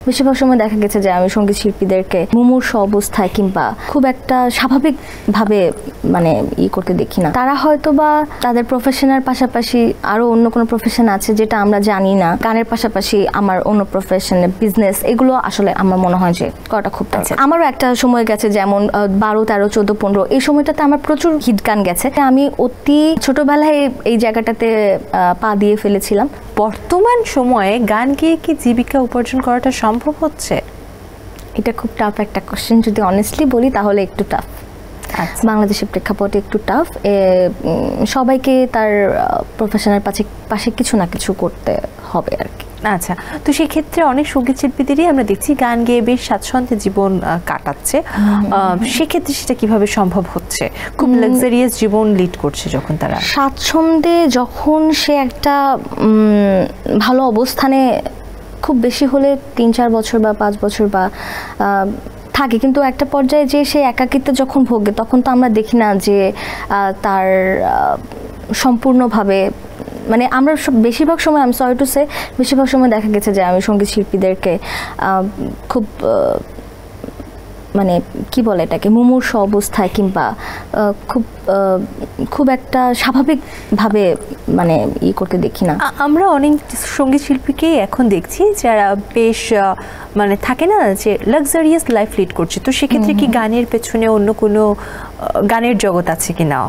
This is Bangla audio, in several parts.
বেশিরভাগ সময় দেখা গেছে যে আমি সঙ্গীত শিল্পীদেরকে মুমূর্ষু অবস্থায় কিংবা খুব একটা স্বাভাবিকভাবে মানে করতে দেখি না। তারা হয়তো বা তাদের প্রফেশনের পাশাপাশি আরো অন্য কোনো প্রফেশন আছে যেটা আমরা জানি না। গানের পাশাপাশি আমার অন্য প্রফেশন, বিজনেস, এগুলো আসলে আমার মনে হয় যে করাটা খুব দরকার। আমারও একটা সময় গেছে যেমন 12, 13, 14, 15 এই সময়টাতে আমার প্রচুর হিট গান গেছে। আমি অতি ছোটবেলায় এই জায়গাটাতে পা দিয়ে ফেলেছিলাম। বর্তমান সময়ে গান গেয়ে কি জীবিকা উপার্জন করাটা সম্ভব হচ্ছে? এটা খুব টাফ একটা কোশ্চেন। যদি অনেস্টলি বলি তাহলে একটু টাফ। বাংলাদেশের প্রেক্ষাপটে একটু টাফ। সবাইকে তার প্রফেশনের পাশে কিছু না কিছু করতে হবে আর কি। আচ্ছা, তো সেক্ষেত্রে অনেক সঙ্গীত শিল্পীদেরই আমরা দেখছি গান গেয়ে বেশ স্বাচ্ছন্দ্যে জীবন কাটাচ্ছে। সেক্ষেত্রে সেটা কিভাবে সম্ভব হচ্ছে? খুব লাক্সারিয়াস জীবন লিড করছে যখন তারা স্বাচ্ছন্দ্যে, যখন সে একটা ভালো অবস্থানে খুব বেশি হলে 3-4 বছর বা 5 বছর বা থাকে, কিন্তু একটা পর্যায়ে যে সে একাকিত্বে যখন ভোগে তখন তো আমরা দেখি না যে তার সম্পূর্ণভাবে মানে আমরা বেশিরভাগ সময়, আমি সরি টু সে, বেশিরভাগ সময় দেখা গেছে যে আমি সঙ্গীত শিল্পীদেরকে খুব মানে কি বলে এটাকে, মুমূর্ষু অবস্থায় কিংবা খুব একটা স্বাভাবিকভাবে মানে করতে দেখি না। আমরা অনেক সঙ্গীত শিল্পীকে এখন দেখছি যারা বেশ মানে থাকে না যে লাক্সারিয়াস লাইফ লিড করছে। তো সেক্ষেত্রে কি গানের পেছনে অন্য কোনো গানের জগৎ আছে কি না?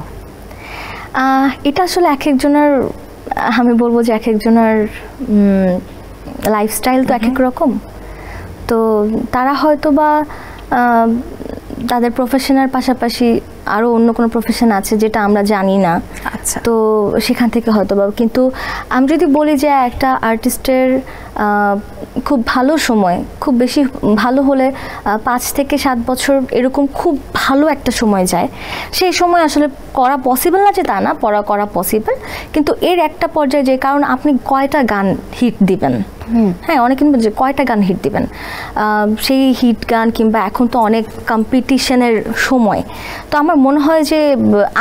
এটা আসলে এক একজনের, আমি বলবো যে এক একজনের লাইফস্টাইল তো এক এক রকম। তো তারা হয়তো বা তাদের প্রফেশনের পাশাপাশি আরও অন্য কোনো প্রফেশন আছে যেটা আমরা জানি না। আচ্ছা, তো সেখান থেকে হয়তো বা, কিন্তু আমি যদি বলি যে একটা আর্টিস্টের খুব ভালো সময়, খুব বেশি ভালো হলে 5 থেকে 7 বছর এরকম খুব ভালো একটা সময় যায়। সেই সময় আসলে করা পসিবল না যে তা না, করা পসিবল, কিন্তু এর একটা পর্যায়ে যে, কারণ আপনি কয়টা গান হিট দিবেন, হ্যাঁ অনেক কিন্তু যে কয়টা গান হিট দিবেন, সেই হিট গান কিংবা এখন তো অনেক কম্পিটিশনের সময়। তো আমার মনে হয় যে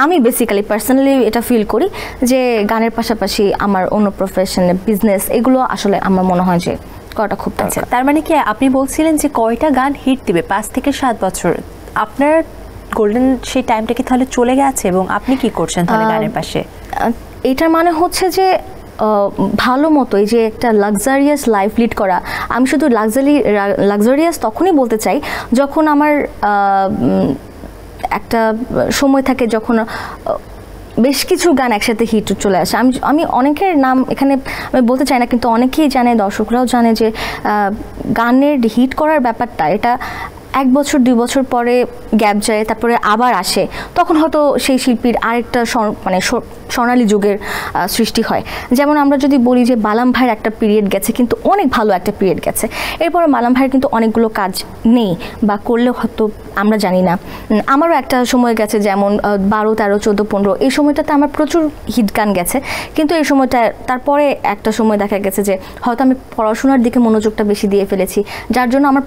আমি বেসিক্যালি পার্সোনালি এটা ফিল করি যে গানের পাশাপাশি আমার অন্য প্রফেশন, বিজনেস, এগুলো আসলে আমার মনে হয় যে করাটা খুব দরকার। তার মানে কি আপনি বলছিলেন যে কয়টা গান হিট দিবে 5 থেকে 7 বছর, আপনার গোল্ডেন সেই টাইমটা কি তাহলে চলে গেছে এবং আপনি কি করছেন তাহলে গানের পাশে? এটার মানে হচ্ছে যে ভালো মতো এই যে একটা লাক্সারিয়াস লাইফ লিড করা। আমি শুধু লাক্সারিয়াস তখনই বলতে চাই যখন আমার একটা সময় থাকে যখন বেশ কিছু গান একসাথে হিট চলে আসে। আমি অনেকের নাম এখানে আমি বলতে চাই না, কিন্তু অনেকেই জানে, দর্শকরাও জানে যে গানের হিট করার ব্যাপারটা, এটা 1 বছর 2 বছর পরে গ্যাপ যায়, তারপরে আবার আসে, তখন হয়তো সেই শিল্পীর আরেকটা মানে স্বর্ণালী যুগের সৃষ্টি হয়। যেমন আমরা যদি বলি যে বালাম ভাইয়ের একটা পিরিয়ড গেছে, কিন্তু অনেক ভালো একটা পিরিয়ড গেছে, এরপরে বালাম ভাইয়ের কিন্তু অনেকগুলো কাজ নেই বা করলেও হয়তো আমরা জানি না। আমারও একটা সময় গেছে যেমন 12, 13, 14, 15 এই সময়টাতে আমার প্রচুর হিট গান গেছে, কিন্তু এই সময়টা তারপরে একটা সময় দেখা গেছে যে হয়তো আমি পড়াশোনার দিকে মনোযোগটা বেশি দিয়ে ফেলেছি, যার জন্য আমার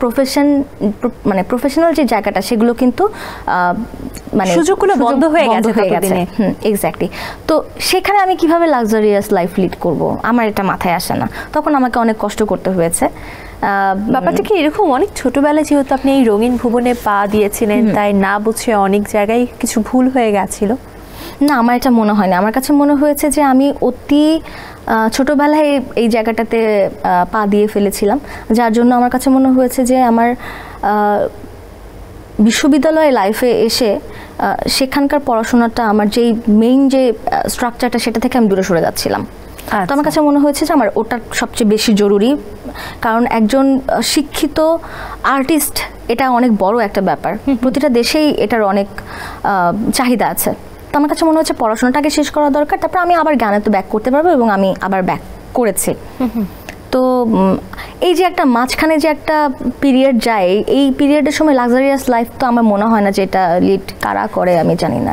মানে প্রফেশনাল যে জায়গাটা সেগুলো কিন্তু মানে সুযোগগুলো বন্ধ হয়ে গেছে। এক্স্যাক্টলি। তো সেখানে আমি কিভাবে লাক্সারিয়াস লাইফ লিড করব, আমার এটা মাথায় আসে না, তখন আমাকে অনেক কষ্ট করতে হয়েছে। ব্যাপারটা কি এরকম, অনেক ছোটবেলায় যেহেতু আপনি এই রঙিন ভুবনে পা দিয়েছিলেন, তাই না বুঝে অনেক জায়গায় কিছু ভুল হয়ে গেছিল? না, আমার এটা মনে হয় না। আমার কাছে মনে হয়েছে যে আমি অতি ছোটবেলায় এই জায়গাটাতে পা দিয়ে ফেলেছিলাম, যার জন্য আমার কাছে মনে হয়েছে যে আমার বিশ্ববিদ্যালয়ে লাইফে এসে সেখানকার পড়াশোনাটা, আমার যেই মেইন যে স্ট্রাকচারটা, সেটা থেকে আমি দূরে সরে যাচ্ছিলাম। তো আমার কাছে মনে হয়েছে যে আমার ওটা সবচেয়ে বেশি জরুরি, কারণ একজন শিক্ষিত আর্টিস্ট এটা অনেক বড় একটা ব্যাপার, প্রতিটা দেশেই এটার অনেক চাহিদা আছে। তো আমার কাছে মনে হচ্ছে পড়াশোনাটাকে শেষ করা দরকার, তারপর আমি আবার গানে তো ব্যাক করতে পারবো, এবং আমি আবার ব্যাক করেছি। তো এই যে একটা মাঝখানে যে একটা পিরিয়ড যায়, এই পিরিয়ডের সময় লাক্সারিয়াস লাইফ তো আমার মনে হয় না যে এটা লিড কারা করে, আমি জানি না।